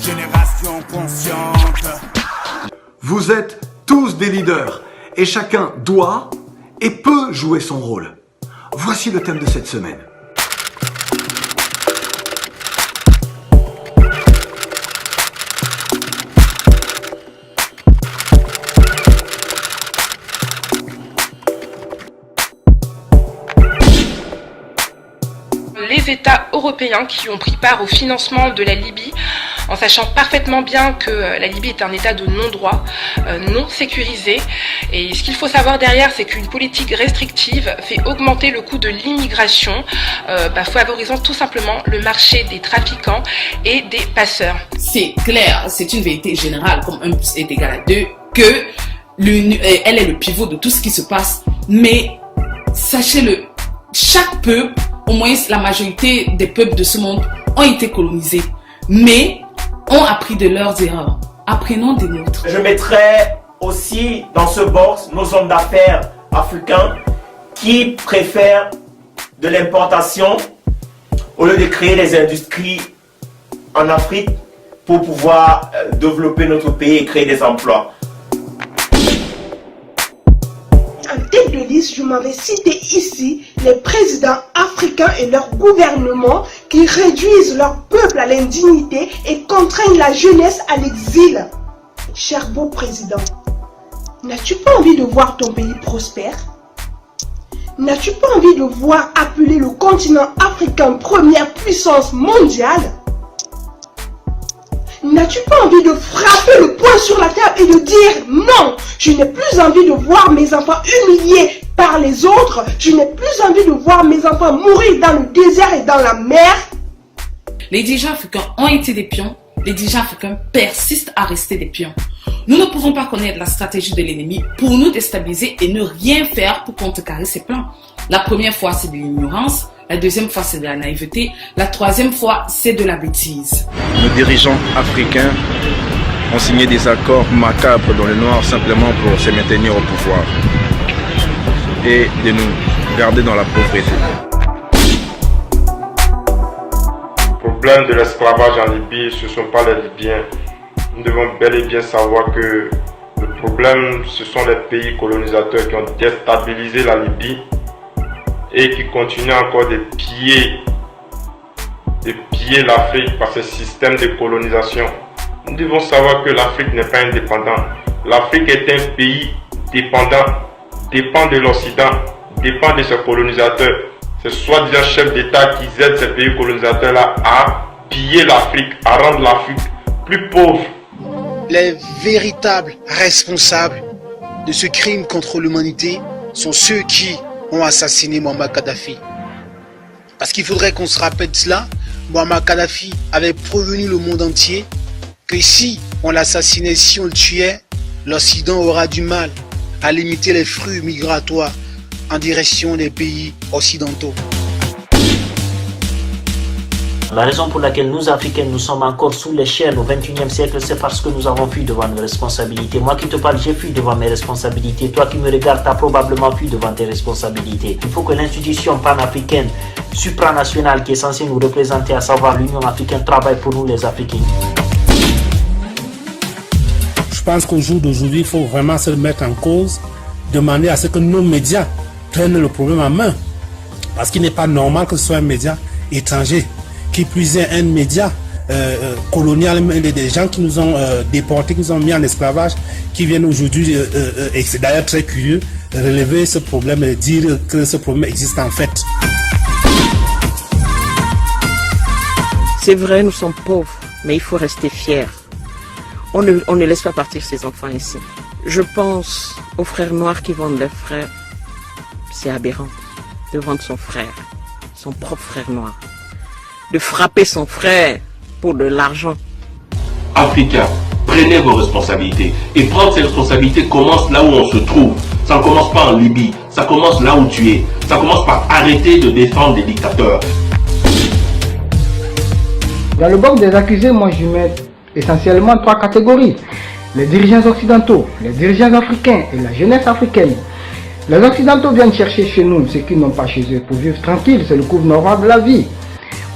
génération consciente. Vous êtes tous des leaders et chacun doit et peut jouer son rôle. Voici le thème de cette semaine. Les États européens qui ont pris part au financement de la Libye, en sachant parfaitement bien que la Libye est un état de non-droit, non sécurisé. Et ce qu'il faut savoir derrière, c'est qu'une politique restrictive fait augmenter le coût de l'immigration, favorisant tout simplement le marché des trafiquants et des passeurs. C'est clair, c'est une vérité générale, comme 1 + 1 = 2, que elle est le pivot de tout ce qui se passe. Mais sachez-le, chaque peuple, au moins la majorité des peuples de ce monde, ont été colonisés, mais ont appris de leurs erreurs. Apprenons des nôtres. Je mettrais aussi dans ce box nos hommes d'affaires africains qui préfèrent de l'importation au lieu de créer des industries en Afrique pour pouvoir développer notre pays et créer des emplois. En tête de liste, je m'avais cité ici les présidents africains et leurs gouvernements qui réduisent leur peuple à l'indignité et contraignent la jeunesse à l'exil. Cher beau président, n'as-tu pas envie de voir ton pays prospère? N'as-tu pas envie de voir appeler le continent africain première puissance mondiale? N'as-tu pas envie de frapper le poing sur la table et de dire non, je n'ai plus envie de voir mes enfants humiliés par les autres, je n'ai plus envie de voir mes enfants mourir dans le désert et dans la mer? Les dirigeants africains ont été des pions, les dirigeants africains persistent à rester des pions. Nous ne pouvons pas connaître la stratégie de l'ennemi pour nous déstabiliser et ne rien faire pour contrecarrer ses plans. La première fois, c'est de l'ignorance. La deuxième fois, c'est de la naïveté. La troisième fois, c'est de la bêtise. Nos dirigeants africains ont signé des accords macabres dans le noir simplement pour se maintenir au pouvoir et de nous garder dans la pauvreté. Le problème de l'esclavage en Libye, ce ne sont pas les Libyens. Nous devons bel et bien savoir que le problème, ce sont les pays colonisateurs qui ont déstabilisé la Libye et qui continuent encore de piller l'Afrique par ce système de colonisation. Nous devons savoir que l'Afrique n'est pas indépendante. L'Afrique est un pays dépendant, dépend de l'Occident, dépend de ses colonisateurs. C'est soi-disant chefs d'État qui aident ces pays colonisateurs-là à piller l'Afrique, à rendre l'Afrique plus pauvre. Les véritables responsables de ce crime contre l'humanité sont ceux qui ont assassiné Muammar Kadhafi. Parce qu'il faudrait qu'on se rappelle cela, Muammar Kadhafi avait prévenu le monde entier que si on l'assassinait, si on le tuait, l'Occident aura du mal à limiter les flux migratoires en direction des pays occidentaux. La raison pour laquelle nous, Africains, nous sommes encore sous les chaînes au XXIe siècle, c'est parce que nous avons fui devant nos responsabilités. Moi qui te parle, j'ai fui devant mes responsabilités. Toi qui me regardes, tu as probablement fui devant tes responsabilités. Il faut que l'institution panafricaine, supranationale, qui est censée nous représenter, à savoir l'Union africaine, travaille pour nous les Africains. Je pense qu'au jour d'aujourd'hui, il faut vraiment se mettre en cause, demander à ce que nos médias prennent le problème en main. Parce qu'il n'est pas normal que ce soit un média étranger, qui plus est un média colonial, des gens qui nous ont déportés, qui nous ont mis en esclavage, qui viennent aujourd'hui, et c'est d'ailleurs très curieux, relever ce problème et dire que ce problème existe en fait. C'est vrai, nous sommes pauvres, mais il faut rester fiers. On ne laisse pas partir ces enfants ici. Je pense aux frères noirs qui vendent leurs frères. C'est aberrant de vendre son frère, son propre frère noir. De frapper son frère pour de l'argent. Africains, prenez vos responsabilités. Et prendre ces responsabilités commence là où on se trouve. Ça ne commence pas en Libye, ça commence là où tu es. Ça commence par arrêter de défendre les dictateurs. Dans le box des accusés, moi je mets essentiellement 3 catégories. Les dirigeants occidentaux, les dirigeants africains et la jeunesse africaine. Les occidentaux viennent chercher chez nous ce qu'ils n'ont pas chez eux pour vivre tranquille, c'est le cours normal de la vie.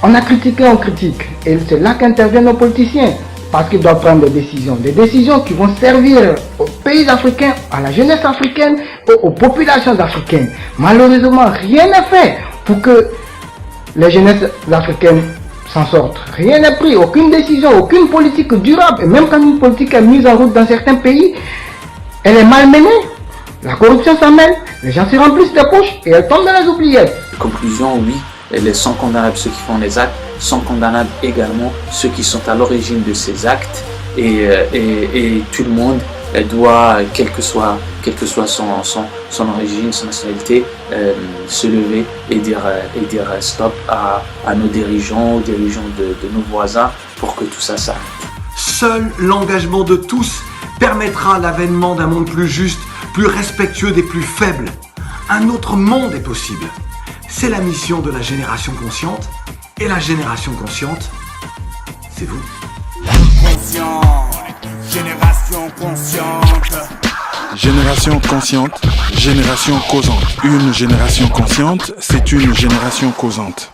On a critiqué, on critique. Et c'est là qu'interviennent nos politiciens. Parce qu'ils doivent prendre des décisions qui vont servir aux pays africains, à la jeunesse africaine, aux populations africaines. Malheureusement, rien n'est fait pour que les jeunesses africaines s'en sortent. Rien n'est pris, aucune décision, aucune politique durable. Et même quand une politique est mise en route dans certains pays, elle est mal menée. La corruption s'en mêle, les gens se remplissent les poches et elles tombent dans les oubliettes. Conclusion, oui, sont condamnables ceux qui font les actes, sont condamnables également ceux qui sont à l'origine de ces actes et tout le monde doit, quelle que soit son origine, son nationalité, se lever et dire stop à nos dirigeants, aux dirigeants de nos voisins pour que tout ça s'arrête. Seul l'engagement de tous permettra l'avènement d'un monde plus juste, plus respectueux des plus faibles. Un autre monde est possible. C'est la mission de la génération consciente. Et la génération consciente, c'est vous. Conscient, génération consciente. Génération consciente, génération causante. Une génération consciente, c'est une génération causante.